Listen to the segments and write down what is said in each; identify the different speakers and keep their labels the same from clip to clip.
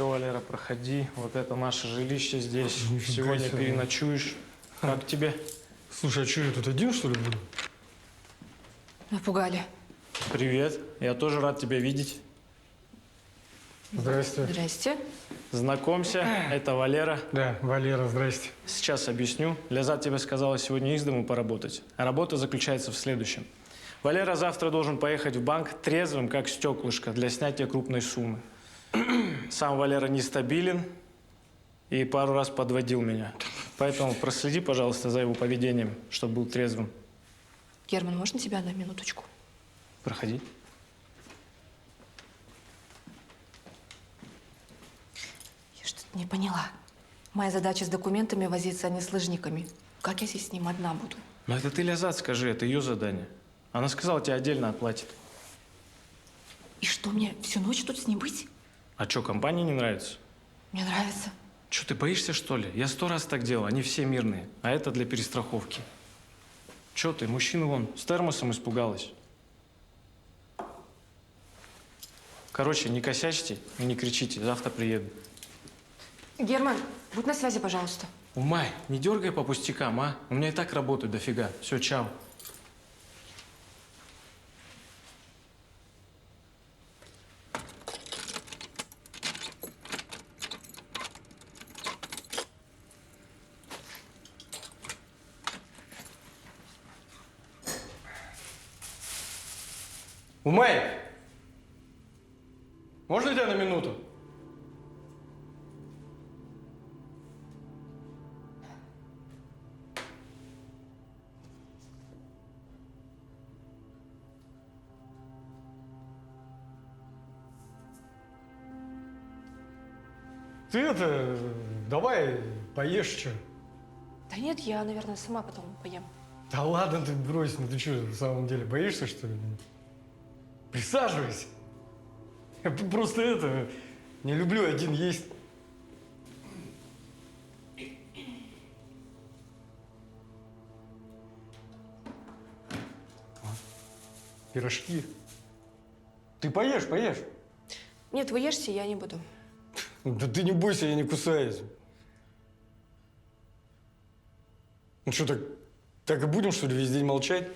Speaker 1: Все, Валера, проходи. Вот это наше жилище здесь. Сегодня переночуешь. Как тебе?
Speaker 2: Слушай, а что, я тут один, что ли, буду?
Speaker 3: Напугали.
Speaker 1: Привет. Я тоже рад тебя видеть.
Speaker 2: Здрасте.
Speaker 3: Здрасте.
Speaker 1: Знакомься, это Валера.
Speaker 2: Да, Валера, здрасте.
Speaker 1: Сейчас объясню. Лязат тебе сказала сегодня из дому поработать. А работа заключается в следующем. Валера завтра должен поехать в банк трезвым, как стеклышко, для снятия крупной суммы. Сам Валера нестабилен и пару раз подводил меня. Поэтому проследи, пожалуйста, за его поведением, чтобы был трезвым.
Speaker 3: Герман, можно тебя на минуточку?
Speaker 1: Проходи.
Speaker 3: Я что-то не поняла. Моя задача с документами возиться, а не с лыжниками. Как я здесь с ним одна буду?
Speaker 1: Ну это ты, Лязат, скажи, это ее задание. Она сказала, тебе отдельно оплатит.
Speaker 3: И что, мне всю ночь тут с ним быть?
Speaker 1: А что, компания не нравится?
Speaker 3: Мне нравится.
Speaker 1: Что, ты боишься, что ли? Я 100 раз так делал, они все мирные. А это для перестраховки. Че ты, мужчина вон, с термосом испугалась. Короче, не косячьте и не кричите, завтра приеду.
Speaker 3: Герман, будь на связи, пожалуйста.
Speaker 1: Умай, не дергай по пустякам, а? У меня и так работают дофига. Все, чао.
Speaker 2: Умай! Можно тебя на минуту? Ты это, давай поешь, что?
Speaker 3: Да нет, я, наверное, сама потом поем.
Speaker 2: Да ладно ты брось, ну ты что, в самом деле боишься, что ли? Присаживайся. Я просто это, не люблю один есть. Пирожки. Ты поешь, поешь.
Speaker 3: Нет, вы ешьте, я не буду.
Speaker 2: Да ты не бойся, я не кусаюсь. Ну что, так и будем, что ли, весь день молчать?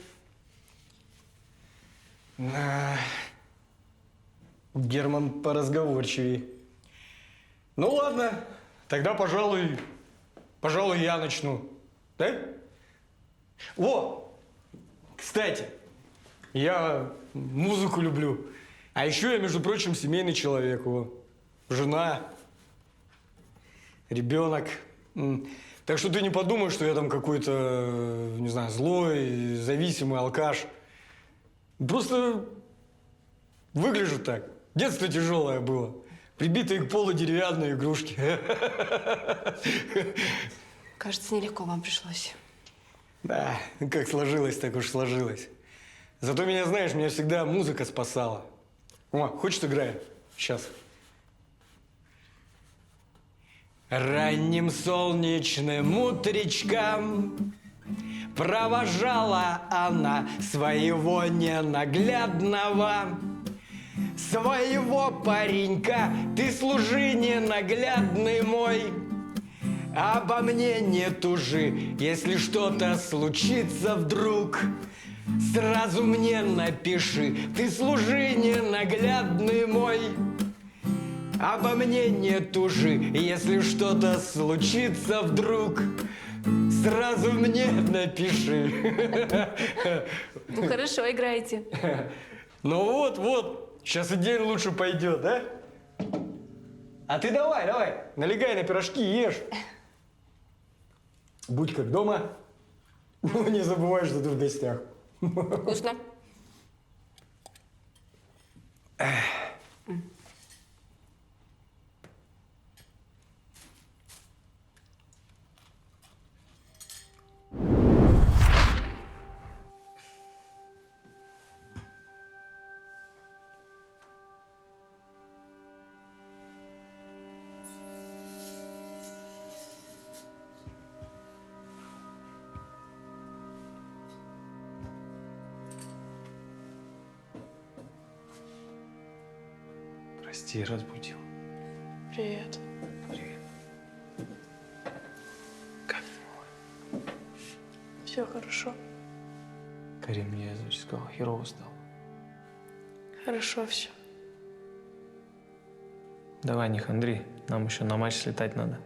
Speaker 2: Герман поразговорчивее. Ну ладно, тогда, пожалуй, я начну. Да? О, кстати, я музыку люблю. А еще я, между прочим, семейный человек. Жена, ребенок. Так что ты не подумай, что я там какой-то, не знаю, злой, зависимый алкаш. Просто выгляжу так. Детство тяжелое было. Прибитые к полу деревянные игрушки.
Speaker 3: Кажется, нелегко вам пришлось.
Speaker 2: Да, как сложилось, так уж сложилось. Зато меня, знаешь, меня всегда музыка спасала. О, хочешь, играем? Сейчас. Ранним солнечным утречком провожала она своего ненаглядного. Своего паренька, ты служи ненаглядный мой. Обо мне не тужи, если что-то случится вдруг. Сразу мне напиши, ты служи ненаглядный мой. Обо мне не тужи, если что-то случится вдруг, сразу мне напиши.
Speaker 3: Ну хорошо, играйте.
Speaker 2: Ну вот, сейчас и день лучше пойдет, да? А ты давай, налегай на пирожки и ешь. Будь как дома, но не забывай, что ты в гостях.
Speaker 3: Вкусно.
Speaker 1: Прости, разбудил.
Speaker 4: Привет.
Speaker 1: Привет. Как ты, малой?
Speaker 4: Все хорошо.
Speaker 1: Карин мне сказал, херово стал.
Speaker 4: Хорошо все.
Speaker 1: Давай, не хандри, нам еще на матч слетать надо.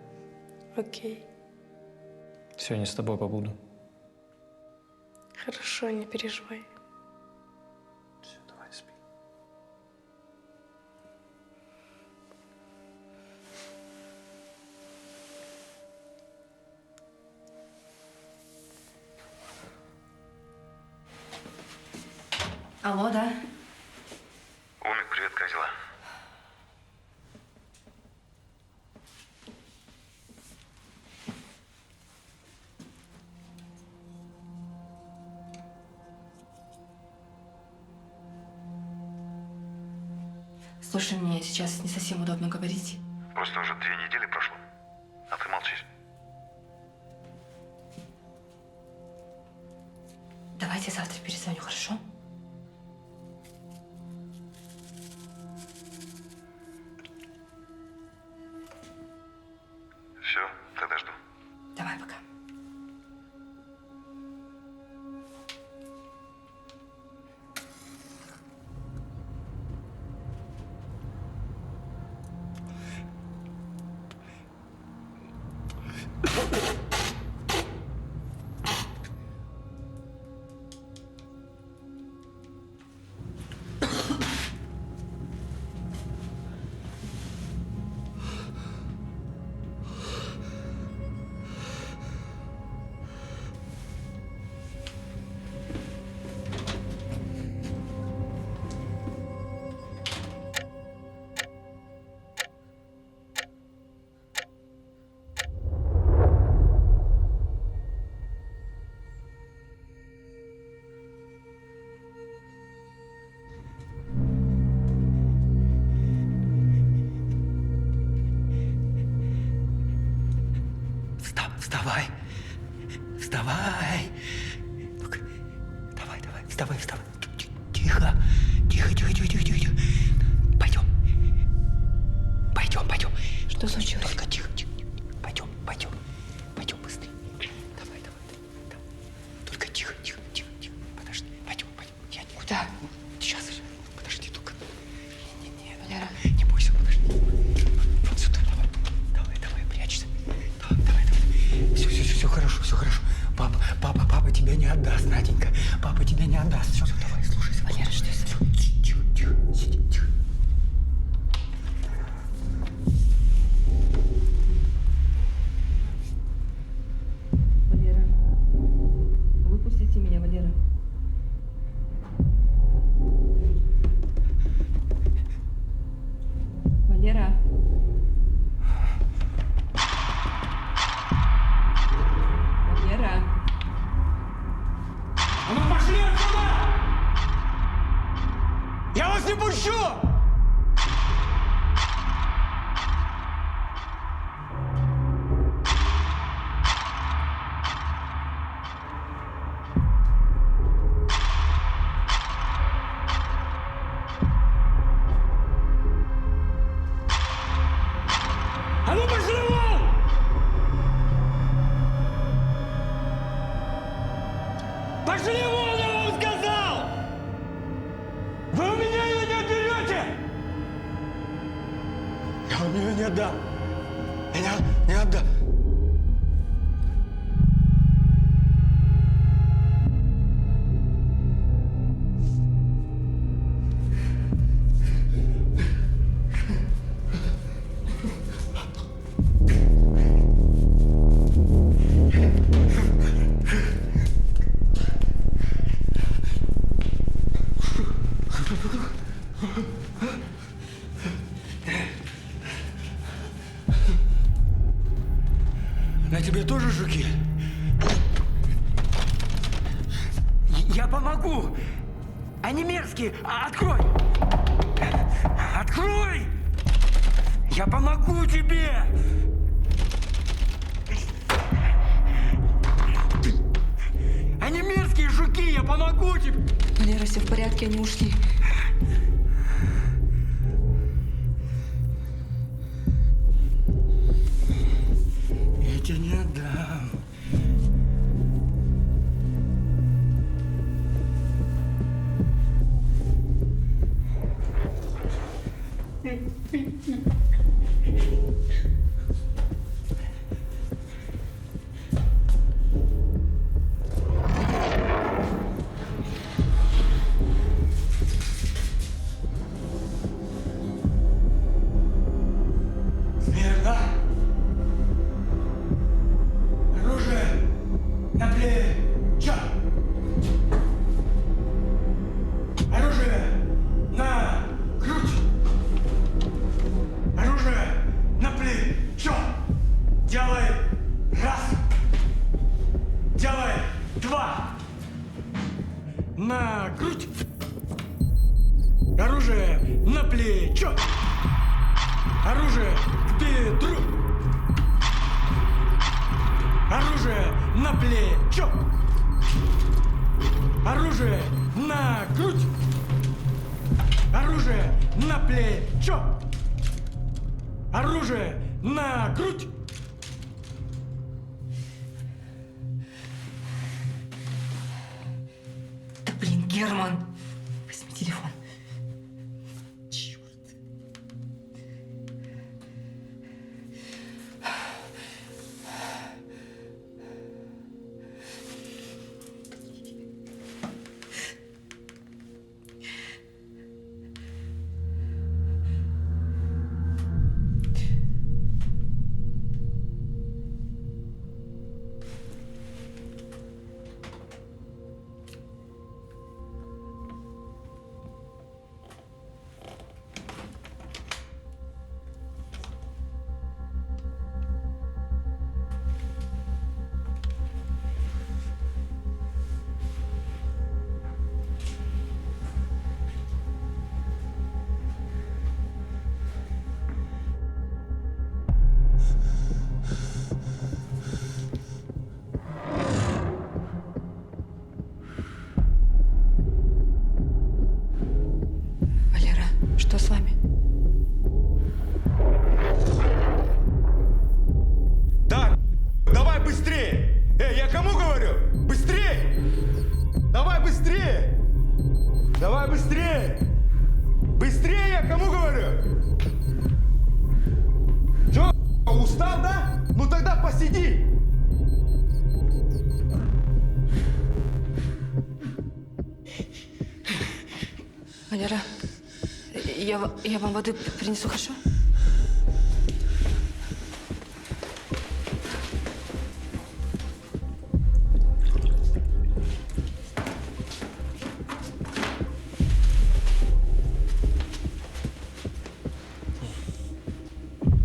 Speaker 4: Окей.
Speaker 1: Сегодня с тобой побуду.
Speaker 4: Хорошо, не переживай.
Speaker 1: Все, давай, спи.
Speaker 3: Алло, да?
Speaker 5: Умик, привет, как дела?
Speaker 3: Слушай, мне сейчас не совсем удобно говорить.
Speaker 5: Просто уже 2 недели прошло, а ты молчишь.
Speaker 3: Давайте завтра перезвоню, хорошо?
Speaker 5: Все, тогда жду.
Speaker 3: Давай, пока.
Speaker 2: Вставай. Вставай. Ну-ка, давай, вставай. Тихо. Тихо. Пойдем.
Speaker 3: Что случилось?
Speaker 2: Только тихо. Пойдем быстрее. Давай. Только тихо. Подожди. Пойдем. Я не...
Speaker 3: Куда?
Speaker 2: Сейчас. Подожди, только. Не,
Speaker 3: Валера.
Speaker 2: не бойся, подожди. Вот сюда, давай, прячься. Давай. Все хорошо. Папа тебя не отдаст, Наденька. Папа тебя не отдаст. Все, давай, слушайся.
Speaker 3: Валера, что это?
Speaker 2: Тихо. Сиди, тихо.
Speaker 3: Валера. Выпустите меня, Валера. Валера. Валера.
Speaker 2: А ну пошли отсюда! Я вас не пущу! А ну пошли вон! Пошли вон, я вам сказал! не отдам. Я не отдам. На тебе тоже жуки?
Speaker 6: Я помогу! Они мерзкие! Открой! Открой! Я помогу тебе! Они мерзкие жуки! Я помогу тебе!
Speaker 3: Валера, все в порядке, они ушли.
Speaker 6: Я тебя не отдам.
Speaker 2: Смирно! Оружие на плечо! Оружие на грудь! Оружие на плечо! Делай раз! Делай два! На грудь! Оружие на плечо! Оружие к бедру! Оружие на плечо! Оружие на грудь! Оружие на плечо! Оружие на грудь!
Speaker 3: Да блин, Герман, возьми телефон. Черт. Валера, что с вами?
Speaker 7: Так, давай быстрее! Эй, я кому говорю? Быстрее! Давай быстрее! Давай быстрее! Быстрее, я кому говорю? Чё, устал, да? Ну тогда посиди!
Speaker 3: Валера, я вам воды принесу, хорошо?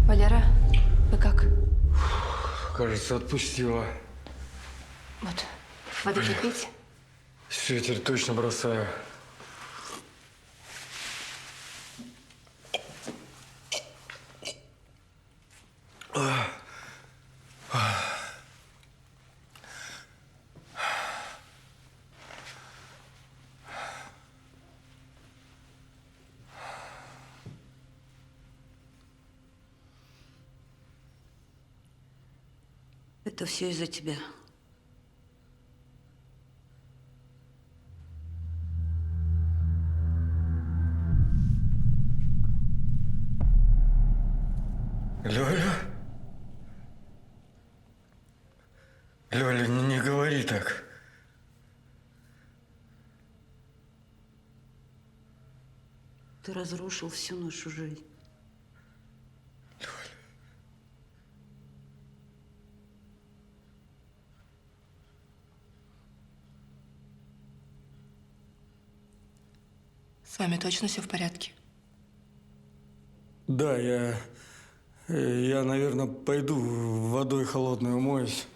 Speaker 3: Валера, вы как?
Speaker 2: Кажется, отпустила.
Speaker 3: Вот, воды попить?
Speaker 2: Все, теперь точно бросаю.
Speaker 8: Это все из-за тебя.
Speaker 2: Лёля? Лёля, не говори так.
Speaker 8: Ты разрушил всю нашу жизнь.
Speaker 3: С вами точно все в порядке?
Speaker 2: Да, я, наверное, пойду водой холодной умоюсь.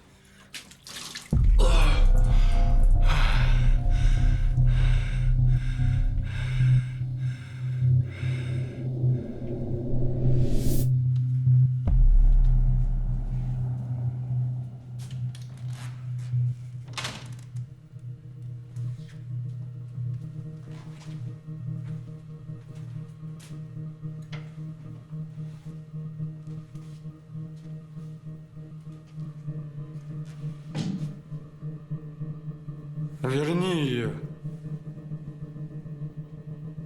Speaker 2: Верни ее.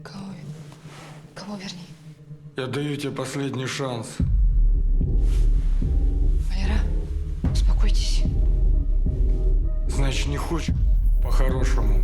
Speaker 3: Кого верни?
Speaker 2: Я даю тебе последний шанс.
Speaker 3: Валера, успокойтесь.
Speaker 2: Значит, не хочешь по-хорошему.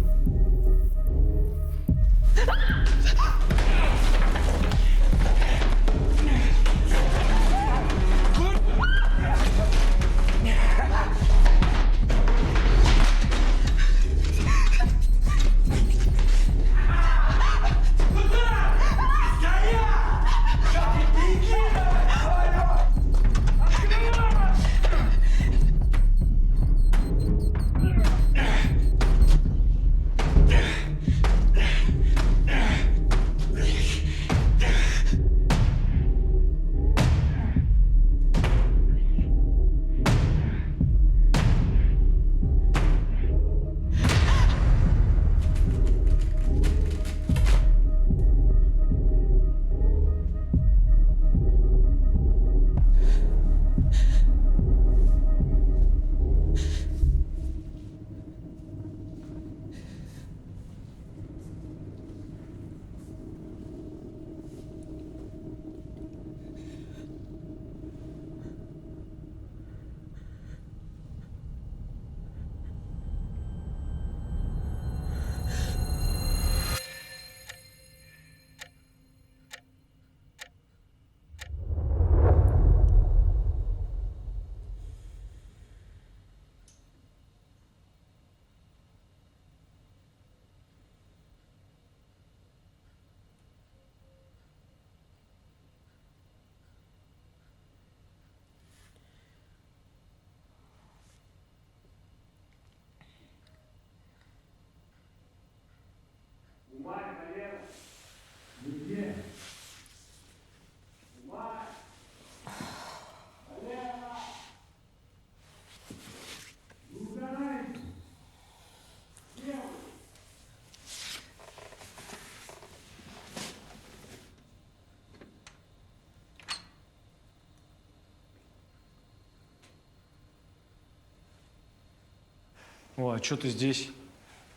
Speaker 1: О, а что ты здесь?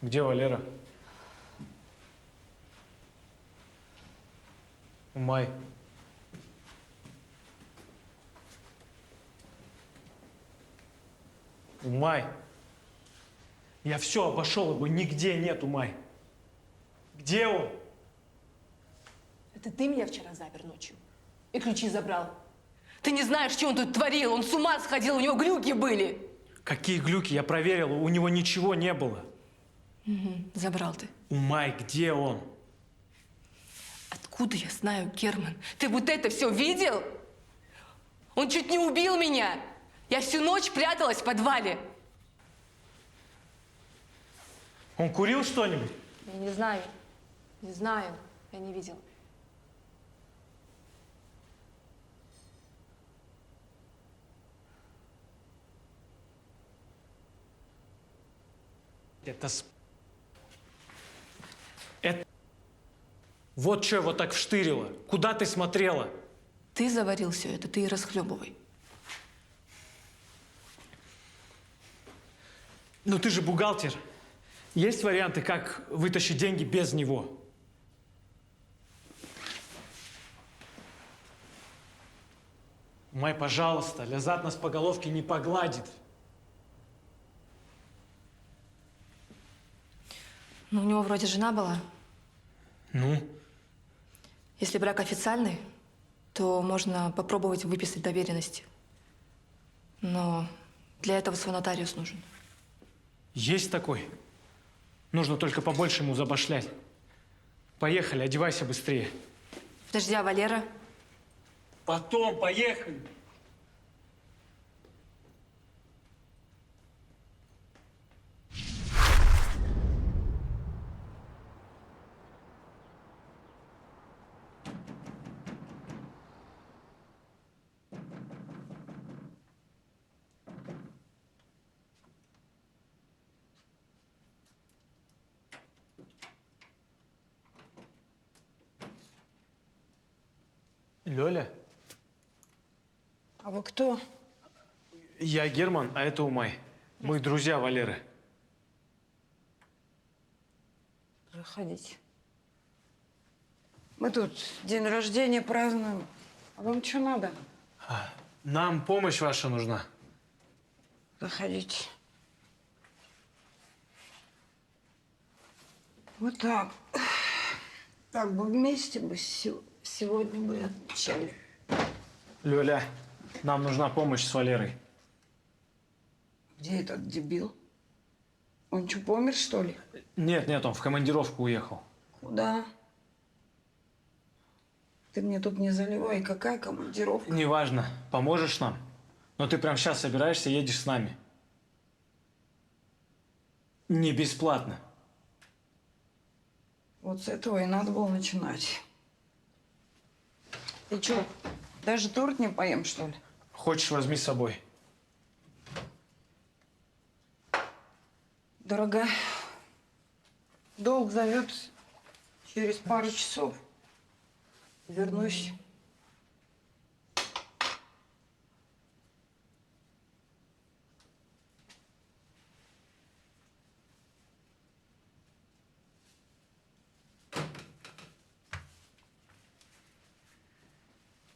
Speaker 1: Где Валера? Умай. Умай. Я все обошел его, нигде нет Умай. Где он?
Speaker 3: Это ты меня вчера запер ночью и ключи забрал. Ты не знаешь, что он тут творил. Он с ума сходил, у него глюки были.
Speaker 1: Какие глюки? Я проверил, у него ничего не было.
Speaker 3: Забрал ты.
Speaker 1: Умай, где он?
Speaker 3: Откуда я знаю, Герман? Ты вот это все видел? Он чуть не убил меня. Я всю ночь пряталась в подвале.
Speaker 1: Он курил что-нибудь?
Speaker 3: Я не знаю. Не знаю. Я не видела.
Speaker 1: Это... Вот что его так вштырило. Куда ты смотрела?
Speaker 3: Ты заварил все это, ты и расхлебывай.
Speaker 1: Ну ты же бухгалтер. Есть варианты, как вытащить деньги без него? Умай, пожалуйста, Лязат нас по головке не погладит.
Speaker 3: Ну, у него вроде жена была.
Speaker 1: Ну?
Speaker 3: Если брак официальный, то можно попробовать выписать доверенности. Но для этого свой нотариус нужен.
Speaker 1: Есть такой. Нужно только побольше ему забашлять. Поехали, одевайся быстрее.
Speaker 3: Подожди, а Валера?
Speaker 2: Потом, поехали.
Speaker 1: Лёля?
Speaker 8: А вы кто?
Speaker 1: Я Герман, а это Умай. Мы друзья Валеры.
Speaker 8: Заходите. Мы тут день рождения празднуем. А вам что надо?
Speaker 1: Нам помощь ваша нужна.
Speaker 8: Заходите. Вот так. Так бы вместе бы сегодня бы отмечали.
Speaker 1: Лёля, нам нужна помощь с Валерой.
Speaker 8: Где этот дебил? Он что, помер, что ли?
Speaker 1: Нет, он в командировку уехал.
Speaker 8: Куда? Ты мне тут не заливай. Какая командировка?
Speaker 1: Неважно, поможешь нам. Но ты прямо сейчас собираешься, едешь с нами. Не бесплатно.
Speaker 8: Вот с этого и надо было начинать. Ты что, даже торт не поем, что ли?
Speaker 1: Хочешь, возьми с собой.
Speaker 8: Дорогая, долг зовет через пару часов. Вернусь.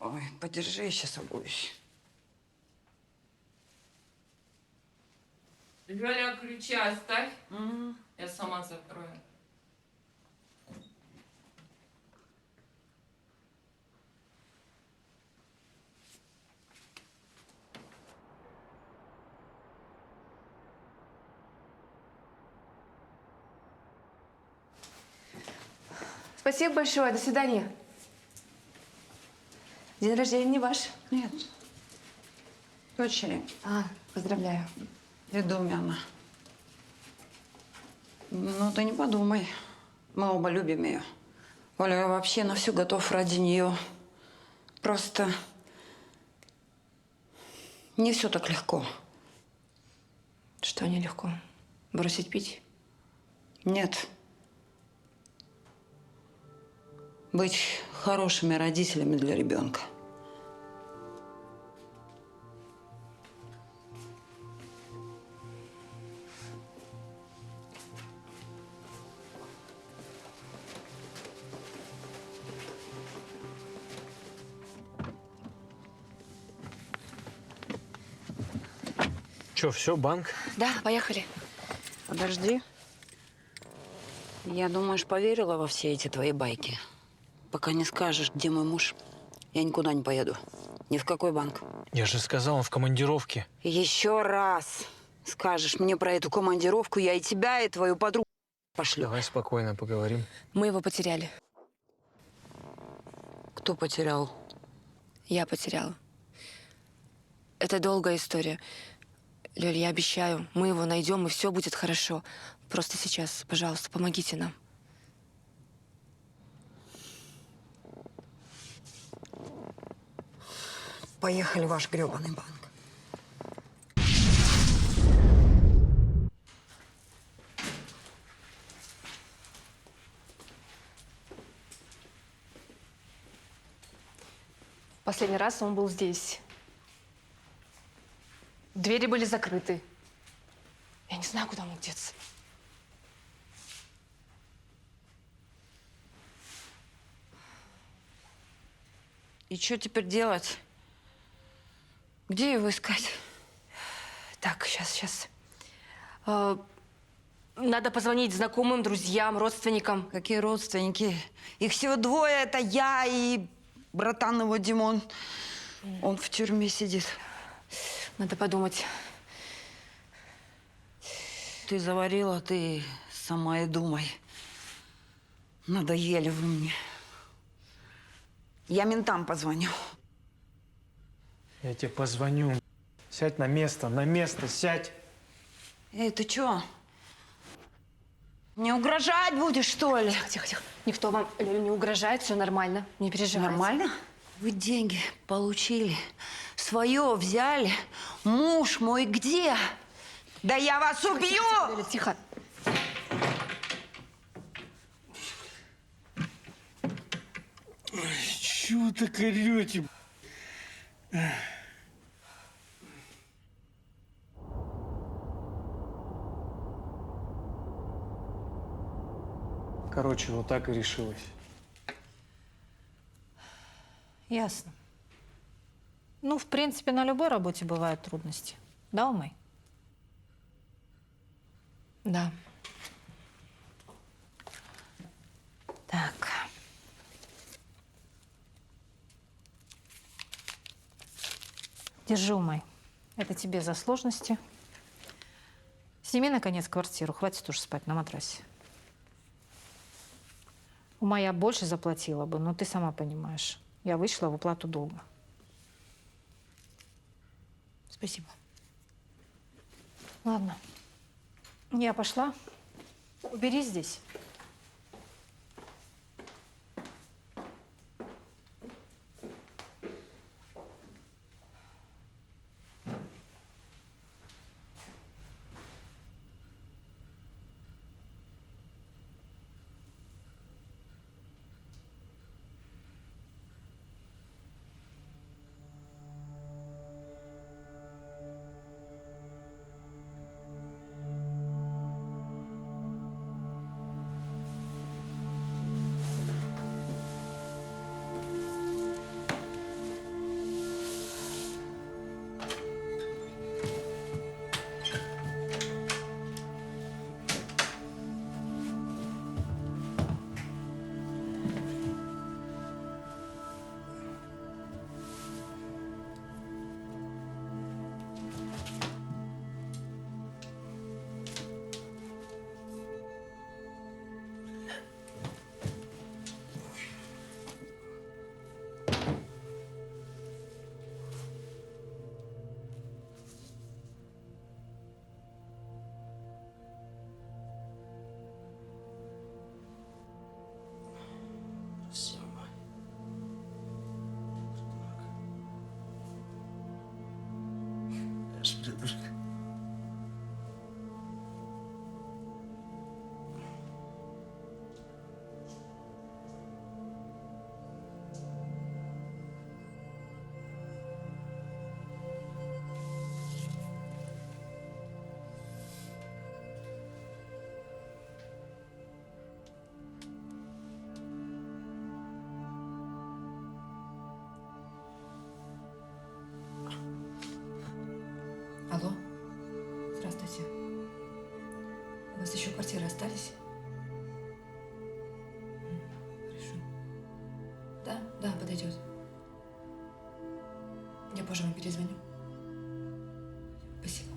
Speaker 8: Ой, подержи, я сейчас обуюсь.
Speaker 3: Лёля, ключи оставь. Я сама закрою. Спасибо большое. До свидания. День рождения не ваш.
Speaker 8: Нет. Дочери.
Speaker 3: Поздравляю.
Speaker 8: Ведомя она. Ну, ты не подумай. Мы оба любим ее. Оля, я вообще на все готов ради нее. Просто не все так легко.
Speaker 3: Что нелегко? Бросить пить?
Speaker 8: Нет. Быть хорошими родителями для ребенка.
Speaker 1: Че, все, банк?
Speaker 3: Да, поехали.
Speaker 8: Подожди. Я, думаешь, поверила во все эти твои байки? Пока не скажешь, где мой муж, я никуда не поеду. Ни в какой банк.
Speaker 1: Я же сказал, он в командировке.
Speaker 8: Еще раз скажешь мне про эту командировку, я и тебя, и твою подругу пошлю.
Speaker 1: Давай спокойно поговорим.
Speaker 3: Мы его потеряли.
Speaker 8: Кто потерял?
Speaker 3: Я потеряла. Это долгая история. Лёль, я обещаю, мы его найдем, и все будет хорошо. Просто сейчас, пожалуйста, помогите нам.
Speaker 8: Поехали в ваш грёбаный банк.
Speaker 3: Последний раз он был здесь. Двери были закрыты. Я не знаю, куда мог деться.
Speaker 8: И что теперь делать? Где его искать?
Speaker 3: Так, сейчас. Надо позвонить знакомым, друзьям, родственникам.
Speaker 8: Какие родственники? Их всего двое. Это я и братан его Димон. Он в тюрьме сидит.
Speaker 3: Надо подумать.
Speaker 8: Ты заварила, ты сама и думай. Надоели вы мне. Я ментам позвоню.
Speaker 1: Я тебе позвоню. Сядь на место, сядь.
Speaker 8: Эй, ты чё? Не угрожать будешь, что ли?
Speaker 3: Тихо. Никто вам, Лёля, не угрожает, все нормально. Не переживайте.
Speaker 8: Нормально? Вы деньги получили, свое взяли. Муж мой где? Да я вас убью!
Speaker 3: Лёля, тихо.
Speaker 6: Чего вы так орете?
Speaker 1: Короче, вот так и решилось.
Speaker 9: Ясно. Ну, в принципе, на любой работе бывают трудности. Да, Умай?
Speaker 3: Да.
Speaker 9: Так. Держи, Умай. Это тебе за сложности. Сними, наконец, квартиру. Хватит уж спать на матрасе. Умай, я больше заплатила бы, но ты сама понимаешь. Я вышла в уплату долга.
Speaker 3: Спасибо.
Speaker 9: Ладно. Я пошла. Убери здесь.
Speaker 3: Алло. Здравствуйте. У вас еще квартиры остались? Хорошо. Да, подойдет. Я позже вам перезвоню. Спасибо.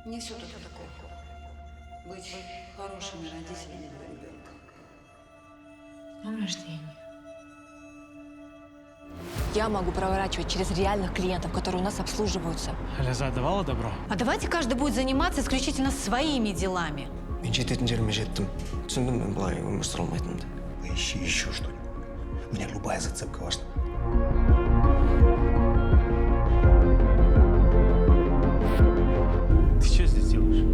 Speaker 8: Не все тут такое. Быть хорошими родителями для ребенка.
Speaker 3: С днем рождения. Я могу проворачивать через реальных клиентов, которые у нас обслуживаются.
Speaker 1: Лиза давала добро?
Speaker 9: А давайте каждый будет заниматься исключительно своими делами.
Speaker 10: Мен жететін жеріме жеттім. Түсіндім мен былай өмір сүре алмайтынымды.
Speaker 7: Поищи еще что-нибудь. Мне любая зацепка важна.
Speaker 1: Ты что здесь делаешь?